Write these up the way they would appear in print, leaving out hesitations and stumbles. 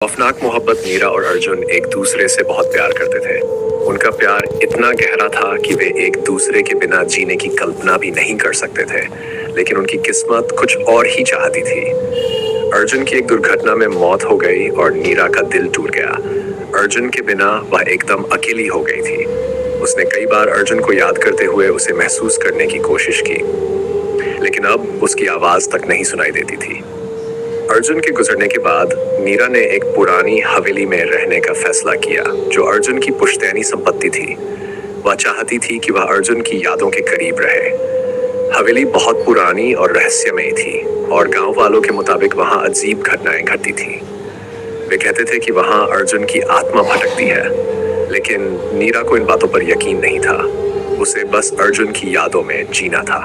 खौफनाक मोहब्बत। मीरा और अर्जुन एक दूसरे से बहुत प्यार करते थे। उनका प्यार इतना गहरा था कि वे एक दूसरे के बिना जीने की कल्पना भी नहीं कर सकते थे, लेकिन उनकी किस्मत कुछ और ही चाहती थी। अर्जुन की एक दुर्घटना में मौत हो गई और मीरा का दिल टूट गया। अर्जुन के बिना वह एकदम अकेली हो गई थी। उसने कई बार अर्जुन को याद करते हुए उसे महसूस करने की कोशिश की, लेकिन अब उसकी आवाज तक नहीं सुनाई देती थी। अर्जुन के गुजरने के बाद मीरा ने एक पुरानी हवेली में रहने का फैसला किया, जो अर्जुन की पुश्तैनी संपत्ति थी। वह चाहती थी कि वह अर्जुन की यादों के करीब रहे। हवेली बहुत पुरानी और रहस्यमयी थी और गांव वालों के मुताबिक वहां अजीब घटनाएं घटती थी। वे कहते थे कि वहां अर्जुन की आत्मा भटकती है, लेकिन मीरा को इन बातों पर यकीन नहीं था। उसे बस अर्जुन की यादों में जीना था।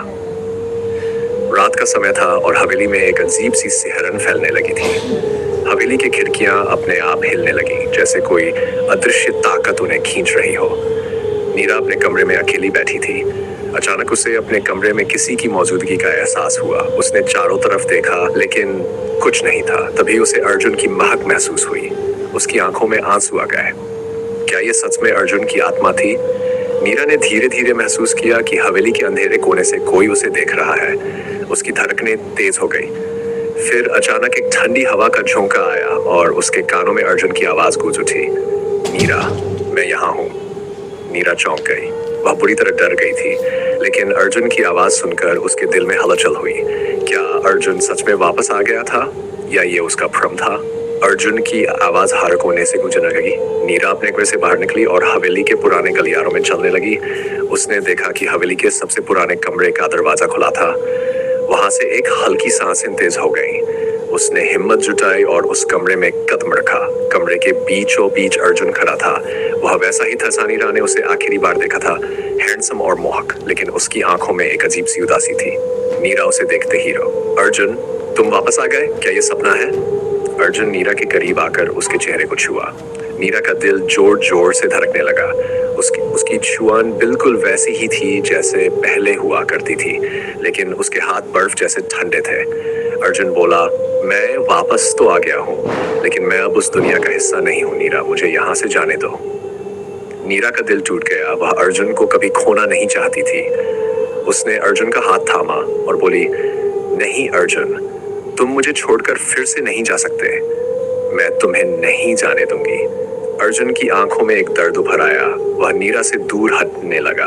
रात का समय था और हवेली में एक अजीब सी सिहरन फैलने लगी थी। हवेली की खिड़कियां अपने आप हिलने लगी, जैसे कोई अदृश्य ताकत उन्हें खींच रही हो। मीरा अपने कमरे में अकेली बैठी थी। अचानक उसे अपने कमरे में किसी की मौजूदगी का एहसास हुआ। उसने चारों तरफ देखा, लेकिन कुछ नहीं था। तभी उसे अर्जुन की महक महसूस हुई। उसकी आंखों में आंसू आ गए। क्या ये सच में अर्जुन की आत्मा थी? मीरा ने धीरे धीरे महसूस किया कि हवेली के अंधेरे कोने से कोई उसे देख रहा है। उसकी धड़कनें तेज हो गई। फिर अचानक एक ठंडी हवा का झोंका आया और उसके कानों में अर्जुन की आवाज गूंज उठी, मीरा, मैं यहाँ हूँ। मीरा चौंक गई। वह बुरी तरह डर गई थी, लेकिन अर्जुन की आवाज सुनकर उसके दिल में हलचल हुई। क्या अर्जुन सच में वापस आ गया था या ये उसका भ्रम था? अर्जुन की आवाज हर कोने से गूंजने लगी। मीरा अपने कमरे से बाहर निकली और हवेली के पुराने गलियारों में चलने लगी। उसने देखा कि हवेली के सबसे पुराने कमरे का दरवाजा खुला था। वहां से एक हल्की सांसें तेज हो गई। उसने हिम्मत जुटाई और उस कमरे में कदम रखा। कमरे के बीचों बीच अर्जुन खड़ा था। वह वैसा ही था सानी राह ने उसे आखिरी बार देखा था, हैंडसम और मोहक, लेकिन उसकी आंखों में एक अजीब सी उदासी थी। मीरा उसे देखते ही रो, अर्जुन, तुम वापस आ गए? क्या ये सपना है? अर्जुन मीरा के करीब आकर उसके चेहरे को छुआ। मीरा का दिल जोर जोर से धड़कने लगा। उसकी छुआन बिल्कुल वैसी ही थी जैसे पहले हुआ करती थी, लेकिन उसके हाथ बर्फ जैसे ठंडे थे। अर्जुन बोला, मैं वापस तो आ गया हूँ, लेकिन मैं अब उस दुनिया का हिस्सा नहीं हूँ मीरा, मुझे यहाँ से जाने दो। मीरा का दिल टूट गया। वह अर्जुन को कभी खोना नहीं चाहती थी। उसने अर्जुन का हाथ थामा और बोली, नहीं अर्जुन, तुम मुझे छोड़कर फिर से नहीं जा सकते। मैं तुम्हें नहीं जाने दूंगी। अर्जुन की आंखों में एक दर्द उभर आया। वह मीरा से दूर हटने लगा।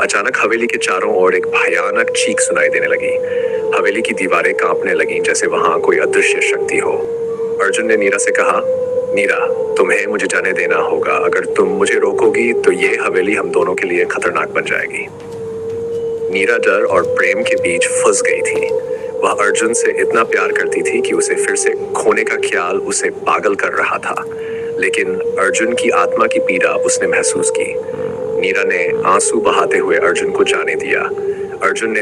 अचानक हवेली के चारों ओर एक भयानक चीख सुनाई देने लगी। हवेली की दीवारें कांपने लगीं, जैसे वहां कोई अदृश्य शक्ति हो। अर्जुन ने मीरा से कहा, मीरा, तुम्हें मुझे जाने देना होगा। अगर तुम मुझे रोकोगी तो ये हवेली हम दोनों के लिए खतरनाक बन जाएगी। मीरा डर और प्रेम के बीच फंस गई थी। वह अर्जुन से इतना प्यार करती थी कि उसे फिर से खोने का ख्याल उसे पागल कर रहा था, लेकिन अर्जुन की आत्मा की पीड़ा उसने महसूस की। मीरा ने आंसू बहाते हुए अर्जुन को जाने दिया। अर्जुन ने